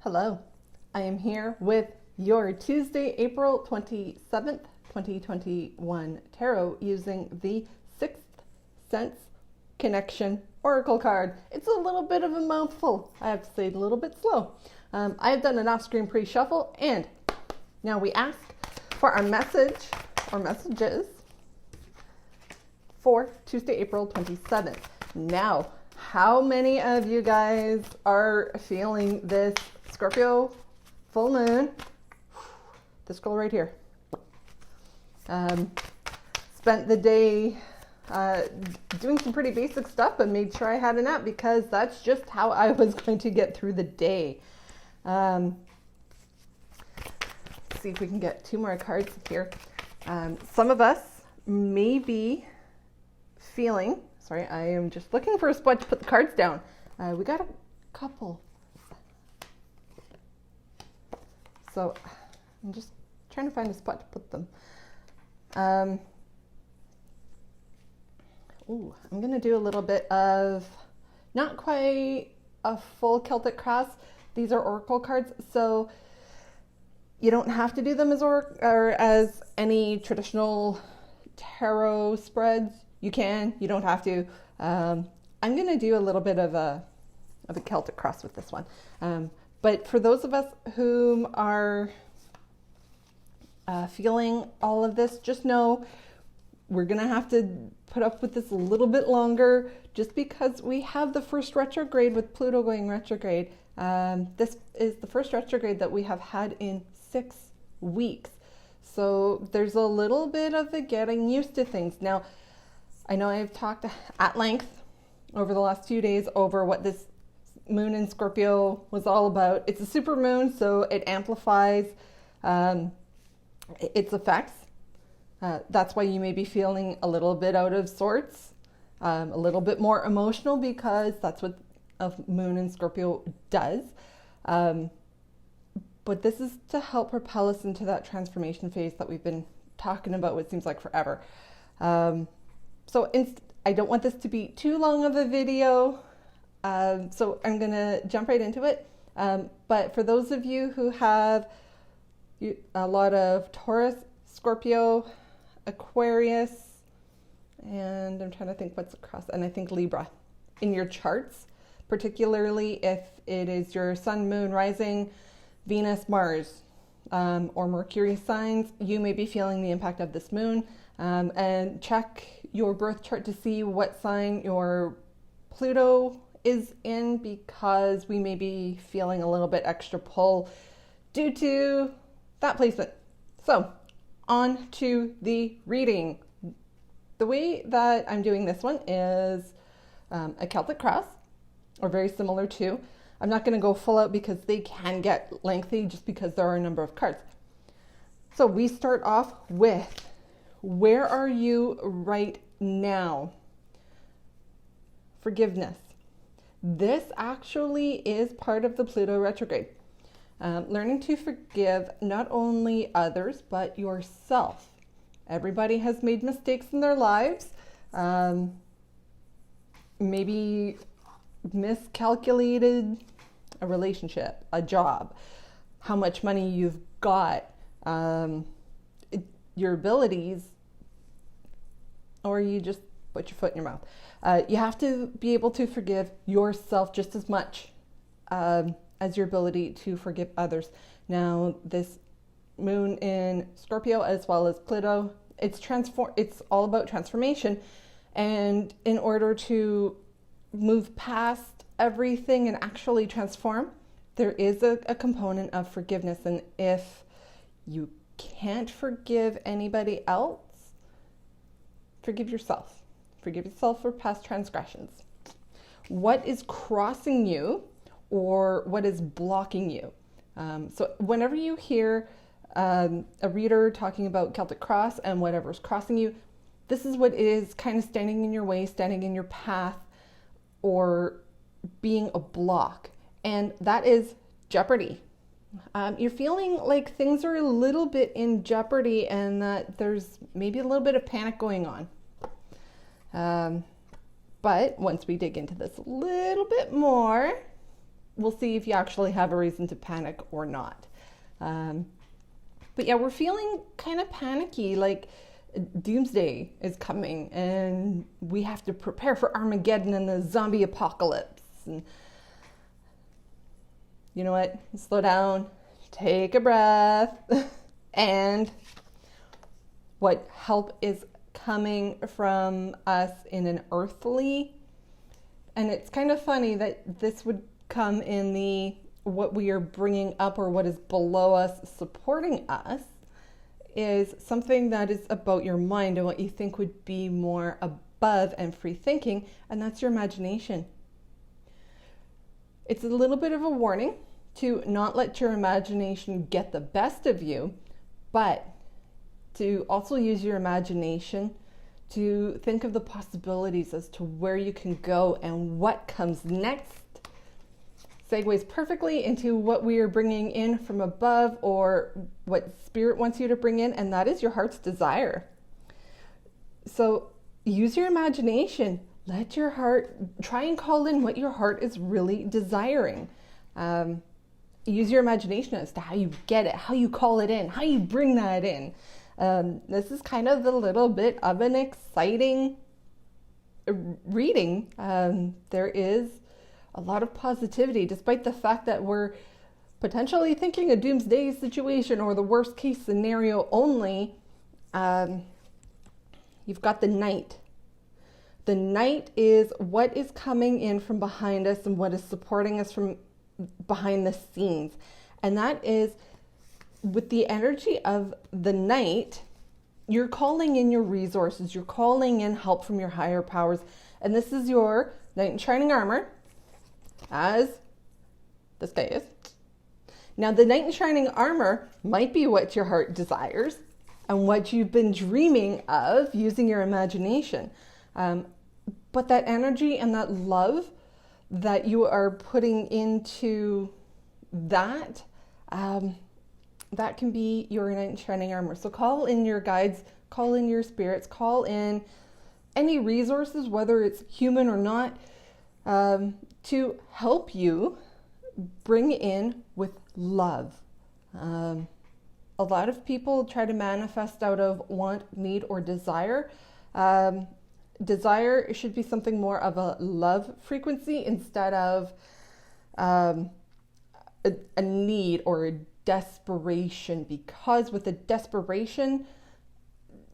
Hello, I am here with your Tuesday, April 27th, 2021 tarot using the Sixth Sense Connection Oracle card. It's a little bit of a mouthful. I have to say it a little bit slow. I have done an off-screen pre-shuffle, and now we ask for our message or messages for Tuesday, April 27th. Now, how many of you guys are feeling this Scorpio full moon? This girl right here. Spent the day doing some pretty basic stuff, but made sure I had a nap because that's just how I was going to get through the day. Let's see if we can get two more cards here. Some of us may be feeling, sorry, I am just looking for a spot to put the cards down. We got a couple. So I'm just trying to find a spot to put them. I'm going to do a little bit of, not quite a full Celtic cross. These are oracle cards, so you don't have to do them as or as any traditional tarot spreads. You can, you don't have to. I'm going to do a little bit of a Celtic cross with this one. But for those of us whom are feeling all of this, just know we're going to have to put up with this a little bit longer just because we have the first retrograde with Pluto going retrograde. This is the first retrograde that we have had in 6 weeks. So there's a little bit of the getting used to things. Now, I know I've talked at length over the last few days over what this moon in Scorpio was all about. It's a super moon, so it amplifies its effects. That's why you may be feeling a little bit out of sorts, a little bit more emotional, because that's what a moon in Scorpio does. But this is to help propel us into that transformation phase that we've been talking about what seems like forever. So I don't want this to be too long of a video. So I'm going to jump right into it. But for those of you who have a lot of Taurus, Scorpio, Aquarius, and I'm trying to think what's across, and I think Libra in your charts, particularly if it is your Sun, Moon, Rising, Venus, Mars, or Mercury signs, you may be feeling the impact of this moon. And check your birth chart to see what sign your Pluto is in, because we may be feeling a little bit extra pull due to that placement. So on to the reading. The way that I'm doing this one is a Celtic cross, or very similar to. I'm not going to go full out because they can get lengthy just because there are a number of cards. So we start off with, where are you right now? Forgiveness. This actually is part of the Pluto retrograde. Learning to forgive not only others, but yourself. Everybody has made mistakes in their lives. Maybe miscalculated a relationship, a job, how much money you've got, your abilities, or you just put your foot in your mouth. You have to be able to forgive yourself just as much as your ability to forgive others. Now, this moon in Scorpio as well as Pluto, it's all about transformation. And in order to move past everything and actually transform, there is a component of forgiveness. And if you can't forgive anybody else, forgive yourself. Forgive yourself for past transgressions. What is crossing you, or what is blocking you? So whenever you hear a reader talking about Celtic cross and whatever's crossing you, this is what is kind of standing in your way, standing in your path, or being a block. And that is jeopardy. You're feeling like things are a little bit in jeopardy and that there's maybe a little bit of panic going on. But once we dig into this a little bit more, we'll see if you actually have a reason to panic or not. But yeah, we're feeling kind of panicky, like doomsday is coming and we have to prepare for Armageddon and the zombie apocalypse. And you know what? Slow down, take a breath, and what help is coming from us in an earthly, and it's kind of funny that this would come in the what we are bringing up or what is below us supporting us is something that is about your mind and what you think would be more above and free thinking, and that's your imagination. It's a little bit of a warning to not let your imagination get the best of you, but to also use your imagination to think of the possibilities as to where you can go and what comes next. Segues perfectly into what we are bringing in from above, or what Spirit wants you to bring in, and that is your heart's desire. So use your imagination. Let your heart, try and call in what your heart is really desiring. Use your imagination as to how you get it, how you call it in, how you bring that in. This is kind of a little bit of an exciting reading. There is a lot of positivity, despite the fact that we're potentially thinking a doomsday situation or the worst case scenario only. You've got the Knight. The Knight is what is coming in from behind us and what is supporting us from behind the scenes. And that is, with the energy of the Knight, you're calling in your resources, you're calling in help from your higher powers. And this is your Knight in Shining Armor, as this guy is. Now, the Knight in Shining Armor might be what your heart desires and what you've been dreaming of using your imagination. But that energy and that love that you are putting into that, that can be your Knight in Shining Armor. So call in your guides, call in your spirits, call in any resources, whether it's human or not, to help you bring in with love. A lot of people try to manifest out of want, need, or desire. Desire should be something more of a love frequency instead of a need or a desperation, because with a desperation,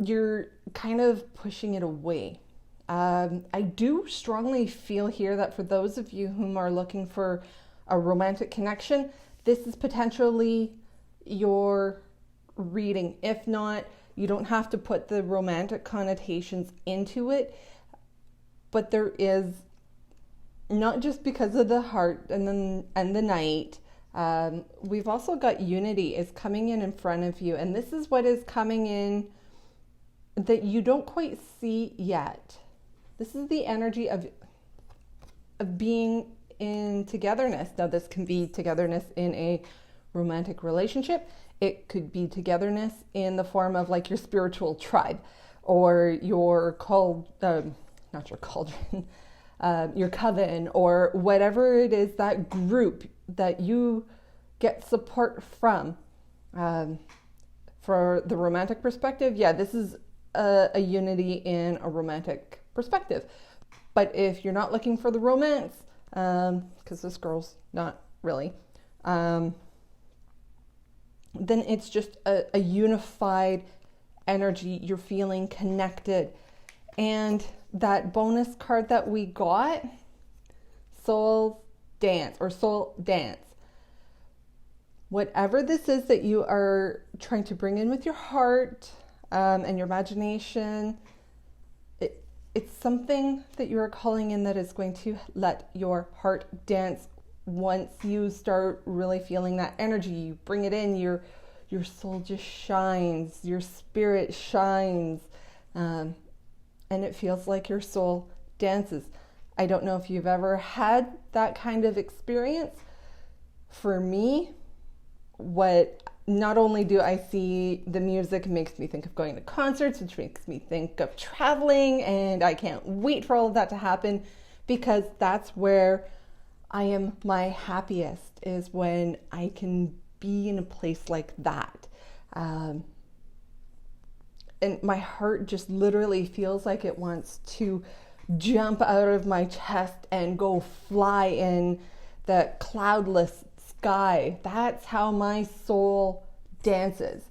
you're kind of pushing it away. I do strongly feel here that for those of you whom are looking for a romantic connection, this is potentially your reading. If not, you don't have to put the romantic connotations into it, but there is, not just because of the heart and the Knight, we've also got Unity is coming in front of you, and this is what is coming in that you don't quite see yet. This is the energy of being in togetherness. Now, this can be togetherness in a romantic relationship. It could be togetherness in the form of like your spiritual tribe or your not your cauldron, your coven, or whatever it is, that group that you get support from. For the romantic perspective, yeah, this is a unity in a romantic perspective. But if you're not looking for the romance, because this girl's not really, then it's just a unified energy. You're feeling connected. And that bonus card that we got, Soul Dance or Soul Dance. Whatever this is that you are trying to bring in with your heart and your imagination, it's something that you are calling in that is going to let your heart dance. Once you start really feeling that energy, you bring it in, your soul just shines, your spirit shines, and it feels like your soul dances. I don't know if you've ever had that kind of experience. For me, not only do I see the music makes me think of going to concerts, which makes me think of traveling, and I can't wait for all of that to happen, because that's where I am my happiest is when I can be in a place like that. And my heart just literally feels like it wants to jump out of my chest and go fly in the cloudless sky. That's how my soul dances.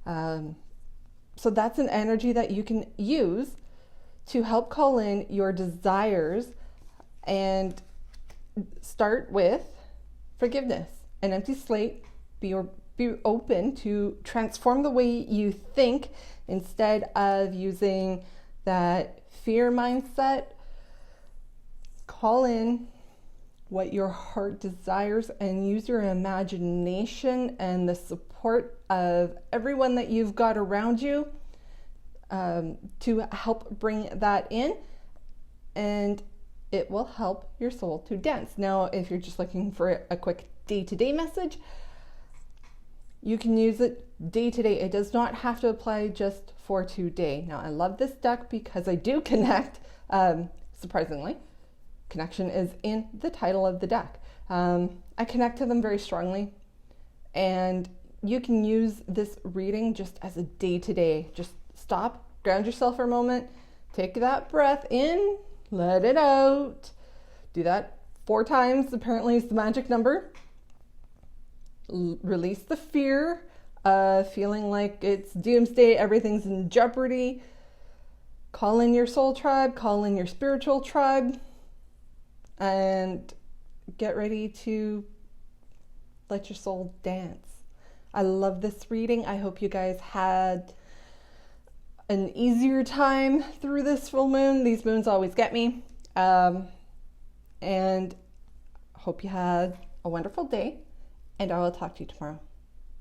So that's an energy that you can use to help call in your desires and start with forgiveness, an empty slate. Be open to transform the way you think instead of using that fear mindset. Call in what your heart desires and use your imagination and the support of everyone that you've got around you to help bring that in, and it will help your soul to dance. Now, if you're just looking for a quick day-to-day message, you can use it day-to-day. It does not have to apply just for today. Now, I love this deck because I do connect, surprisingly. Connection is in the title of the deck. I connect to them very strongly, and you can use this reading just as a day-to-day. Just stop, ground yourself for a moment, take that breath in, let it out. Do that 4 times, apparently is the magic number. Release the fear of feeling like it's doomsday, everything's in jeopardy. Call in your soul tribe, call in your spiritual tribe, and get ready to let your soul dance. I love this reading. I hope you guys had an easier time through this full moon. These moons always get me. And hope you had a wonderful day, and I will talk to you tomorrow.